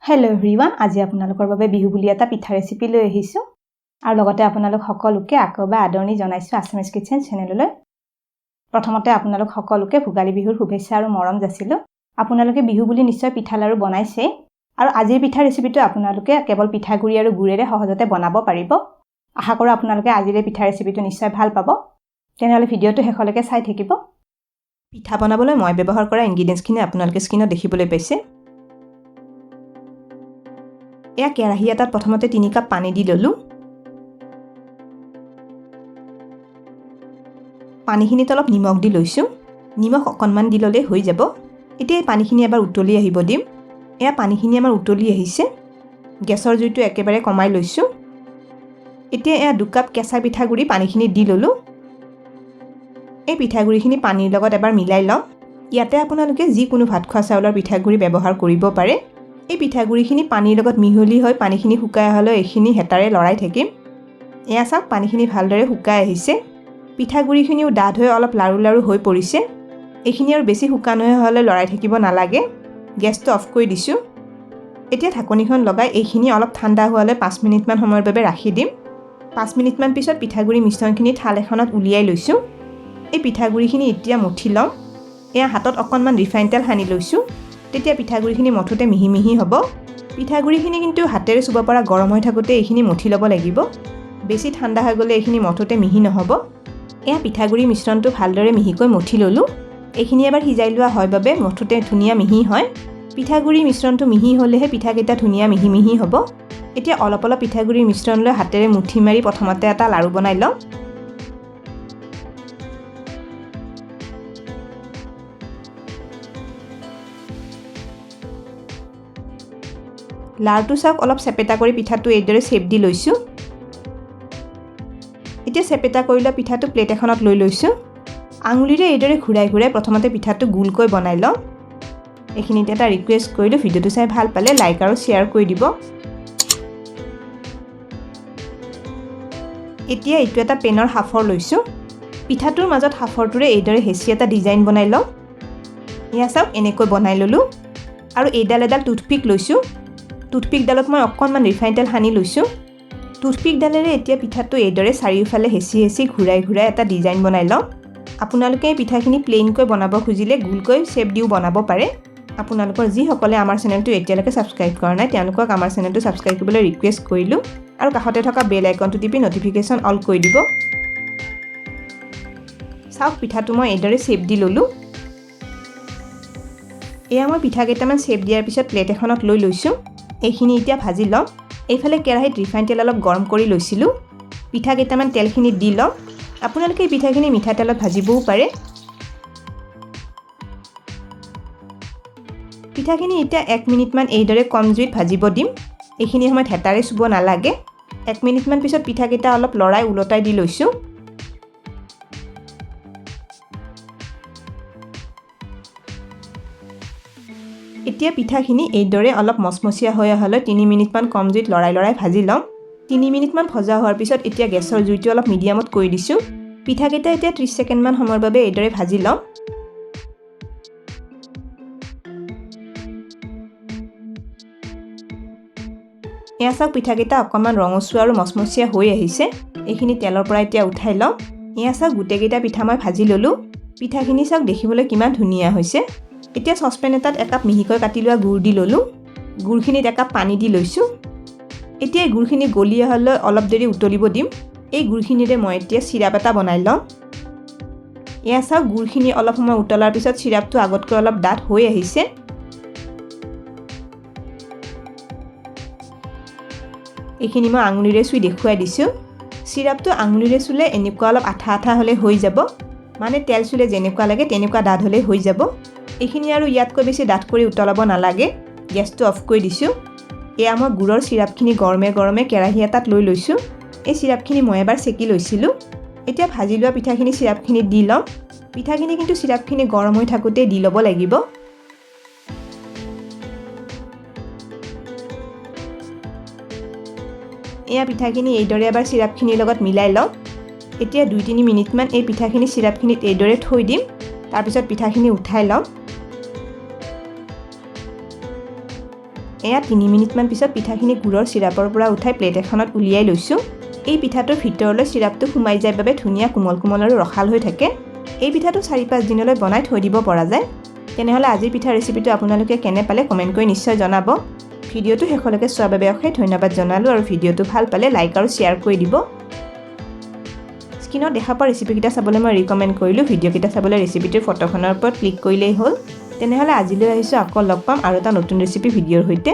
Hello' everyone, আজি আপোনালোকৰ বাবে বিহু বুলি এটা পিঠা ৰেচিপি লৈ আহিছোঁ আৰু লগতে আপোনালোক সকলোকে আকৌ আদৰণি জনাইছোঁ আছামিজ কিটচেন চেনেললৈ। প্ৰথমতে আপোনালোক সকলোকে ভোগালী বিহুৰ শুভেচ্ছা আৰু মৰম যাচিলোঁ। আপোনালোকে বিহু বুলি নিশ্চয় পিঠা লাড়ু বনাইছে আৰু আজিৰ পিঠা ৰেচিপিটো আপোনালোকে কেৱল পিঠাগুড়ি আৰু গুড়েৰে সহজতে বনাব পাৰিব। আশা কৰোঁ আপোনালোকে আজিৰ এই পিঠা ৰেচিপিটো নিশ্চয় ভাল পাব। তেনেহ'লে ভিডিঅ'টো শেষলৈকে চাই থাকিব। পিঠা বনাবলৈ মই ব্যৱহাৰ কৰা ইনগ্ৰিডিয়েণ্টছখিনি আপোনালোকে স্ক্ৰীনত দেখিবলৈ পাইছে। এয়া কেৰাহী এটাত প্ৰথমতে 3 কাপ পানী দি ল'লোঁ। পানীখিনিত অলপ নিমখ দি লৈছোঁ। নিমখ অকণমান দি ল'লেই হৈ যাব। এতিয়া এই পানীখিনি এবাৰ উতলি আহিব দিম। এয়া পানীখিনি আমাৰ উতলি আহিছে। গেছৰ জুইটো একেবাৰে কমাই লৈছোঁ। এতিয়া এয়া 2 কাপ কেঁচা পিঠাগুড়ি পানীখিনিত দি ল'লোঁ। এই পিঠাগুড়িখিনি পানীৰ লগত এবাৰ মিলাই ল'ম। ইয়াতে আপোনালোকে যিকোনো ভাত খোৱা চাউলৰ পিঠাগুড়ি ব্যৱহাৰ কৰিব পাৰে। এই পিঠাগুড়িখিনি পানীৰ লগত মিহলি হৈ পানীখিনি শুকাই অহালৈ এইখিনি হেতাৰে লৰাই থাকিম। এয়া চাওক, পানীখিনি ভালদৰে শুকাই আহিছে। পিঠাগুড়িখিনিও ডাঠ হৈ অলপ লাৰু লাৰু হৈ পৰিছে। এইখিনি আৰু বেছি শুকান হৈ অহালৈ লৰাই থাকিব নালাগে। গেছটো অফ কৰি দিছোঁ। এতিয়া ঢাকনিখন লগাই এইখিনি অলপ ঠাণ্ডা হোৱালৈ 5 মিনিটমান সময়ৰ বাবে ৰাখি দিম। 5 মিনিটমান পিছত পিঠাগুড়ি মিশ্ৰণখিনি থাল এখনত উলিয়াই লৈছোঁ। এই পিঠাগুড়িখিনি এতিয়া মঠি ল'ম। এয়া হাতত অকণমান ৰিফাইন তেল সানি লৈছোঁ। তেতিয়া পিঠাগুড়িখিনি মঠোতে মিহি মিহি হ'ব। পিঠাগুড়িখিনি কিন্তু হাতেৰে চুব পৰা গৰম হৈ থাকোঁতে এইখিনি মঠি ল'ব লাগিব। বেছি ঠাণ্ডা হৈ গ'লে এইখিনি মঠোতে মিহি নহ'ব। এয়া পিঠাগুড়ি মিশ্ৰণটো ভালদৰে মিহিকৈ মঠি ল'লোঁ। এইখিনি এবাৰ সিজাই লোৱা হয় বাবে মঠোতে ধুনীয়া মিহি হয়। পিঠাগুড়ি মিশ্ৰণটো মিহি হ'লেহে পিঠাকেইটা ধুনীয়া মিহি মিহি হ'ব। এতিয়া অলপ অলপ পিঠাগুড়িৰ মিশ্ৰণ লৈ হাতেৰে মুঠি মাৰি প্ৰথমতে এটা লাড়ু বনাই ল'ম। লাড়ুটো চাওক, অলপ চেপেটা কৰি পিঠাটো এইদৰে শ্বেপ দি লৈছোঁ। এতিয়া চেপেটা কৰি লোৱা পিঠাটো প্লেট এখনত লৈ লৈছোঁ। আঙুলিৰে এইদৰে ঘূৰাই ঘূৰাই প্ৰথমতে পিঠাটো গোলকৈ বনাই ল'ম। এইখিনিতে এটা ৰিকুৱেষ্ট কৰিলোঁ, ভিডিঅ'টো চাই ভাল পালে লাইক আৰু শ্বেয়াৰ কৰি দিব। এতিয়া এইটো এটা পেনৰ সাফৰ লৈছোঁ। পিঠাটোৰ মাজত সাফৰটোৰে এইদৰে হেঁচি এটা ডিজাইন বনাই ল'ম। এয়া চাওক, এনেকৈ বনাই ল'লোঁ। আৰু এইডাল এডাল টুথপিক লৈছোঁ। টুথপিকডালত মই অকণমান ৰিফাইন তেল সানি লৈছোঁ। টুথপিকডালেৰে এতিয়া পিঠাটো এইদৰে চাৰিওফালে হেঁচি হেঁচি ঘূৰাই ঘূৰাই এটা ডিজাইন বনাই ল'ম। আপোনালোকে এই পিঠাখিনি প্লেইনকৈ বনাব খুজিলে গোলকৈ শ্বেপ দিও বনাব পাৰে। আপোনালোকৰ যিসকলে আমাৰ চেনেলটো এতিয়ালৈকে ছাবস্ক্ৰাইব কৰা নাই তেওঁলোকক আমাৰ চেনেলটো ছাবস্ক্ৰাইব কৰিবলৈ ৰিকুৱেষ্ট কৰিলোঁ আৰু কাষতে থকা বেল আইকনটো টিপি নটিফিকেশ্যন অল কৰি দিব। চাওক, পিঠাটো মই এইদৰে শ্বেপ দি ল'লোঁ। এয়া মই পিঠা কেইটামান শ্বেপ দিয়াৰ পিছত প্লেট এখনত লৈ লৈছোঁ। এইখিনি এতিয়া ভাজি ল'ম। এইফালে কেৰাহীত ৰিফাইন তেল অলপ গৰম কৰি লৈছিলোঁ। পিঠা কেইটামান তেলখিনিত দি ল'ম। আপোনালোকে এই পিঠাখিনি মিঠাতেলত ভাজিবও পাৰে। পিঠাখিনি এতিয়া 1 মিনিটমান এইদৰে কম জুইত ভাজিব দিম। এইখিনি সময়ত হেতাৰে চুব নালাগে। 1 মিনিটমান পিছত পিঠাকেইটা অলপ লৰাই ওলটাই দি লৈছোঁ। এতিয়া পিঠাখিনি এইদৰে অলপ মচমচীয়া হৈ অহালৈ 3 মিনিটমান কম জুইত লৰাই লৰাই ভাজি ল'ম। 3 মিনিটমান ভজা হোৱাৰ পিছত এতিয়া গেছৰ জুইটো অলপ মিডিয়ামত কৰি দিছোঁ। পিঠাকেইটা এতিয়া 30 ছেকেণ্ডমান সময়ৰ বাবে এইদৰে ভাজি ল'ম। এয়া চাওক, পিঠাকেইটা অকণমান ৰঙচুৱা আৰু মচমচীয়া হৈ আহিছে। এইখিনি তেলৰ পৰা এতিয়া উঠাই ল'ম। এয়া চাওক, গোটেইকেইটা পিঠা মই ভাজি ল'লোঁ। পিঠাখিনি চাওক, দেখিবলৈ কিমান ধুনীয়া হৈছে। এতিয়া চচপেন এটাত একাপ মিহিকৈ কাটি লোৱা গুড় দি ল'লোঁ। গুড়খিনিত একাপ পানী দি লৈছোঁ। এতিয়া এই গুড়খিনি গলি অহালৈ অলপ দেৰি উতলিব দিম। এই গুড়খিনিৰে মই এতিয়া চিৰাপ এটা বনাই ল'ম। এয়া চাওক, গুড়খিনি অলপ সময় উতলাৰ পিছত চিৰাপটো আগতকৈ অলপ ডাঠ হৈ আহিছে। এইখিনি মই আঙুলিৰে চুই দেখুৱাই দিছোঁ। চিৰাপটো আঙুলিৰে চুলে এনেকুৱা অলপ আঠা আঠা হ'লে হৈ যাব। মানে তেল চুলে যেনেকুৱা লাগে তেনেকুৱা ডাঠ হ'লে হৈ যাব। এইখিনি আৰু ইয়াতকৈ বেছি ডাঠ কৰি উতলাব নালাগে। গেছটো অফ কৰি দিছোঁ। এয়া মই গুড়ৰ চিৰাপখিনি গৰমে গৰমে কেৰাহী এটাত লৈ লৈছোঁ। এই চিৰাপখিনি মই এবাৰ চেকি লৈছিলোঁ। এতিয়া ভাজি লোৱা পিঠাখিনি চিৰাপখিনিত দি ল'ম। পিঠাখিনি কিন্তু চিৰাপখিনি গৰম হৈ থাকোঁতেই দি ল'ব লাগিব। এয়া পিঠাখিনি এইদৰে এবাৰ চিৰাপখিনিৰ লগত মিলাই ল'ম। এতিয়া 2-3 মিনিটমান এই পিঠাখিনি চিৰাপখিনিত এইদৰে থৈ দিম। তাৰপিছত পিঠাখিনি উঠাই ল'ম। এয়া 3 মিনিটমান পিছত পিঠাখিনি গুড়ৰ চিৰাপৰ পৰা উঠাই প্লেট এখনত উলিয়াই লৈছোঁ। এই পিঠাটোৰ ভিতৰলৈ চিৰাপটো সোমাই যায় বাবে ধুনীয়া কোমল কোমল আৰু ৰসাল হৈ থাকে। এই পিঠাটো 4-5 দিনলৈ বনাই থৈ দিব পৰা যায়। তেনেহ'লে আজিৰ পিঠা ৰেচিপিটো আপোনালোকে কেনে পালে কমেণ্ট কৰি নিশ্চয় জনাব। ভিডিঅ'টো শেষলৈকে চোৱাৰ বাবে অশেষ ধন্যবাদ জনালোঁ আৰু ভিডিঅ'টো ভাল পালে লাইক আৰু শ্বেয়াৰ কৰি দিব। স্ক্ৰীনত দেখা পোৱা ৰেচিপিকেইটা চাবলৈ মই ৰিকমেণ্ড কৰিলোঁ। ভিডিঅ'কেইটা চাবলৈ ৰেচিপিটোৰ ফটোখনৰ ওপৰত ক্লিক কৰিলেই হ'ল। তেনেহ'লে আজিলৈ আহিছোঁ, আকৌ লগ পাম আৰু এটা নতুন ৰেচিপি ভিডিঅ'ৰ সৈতে।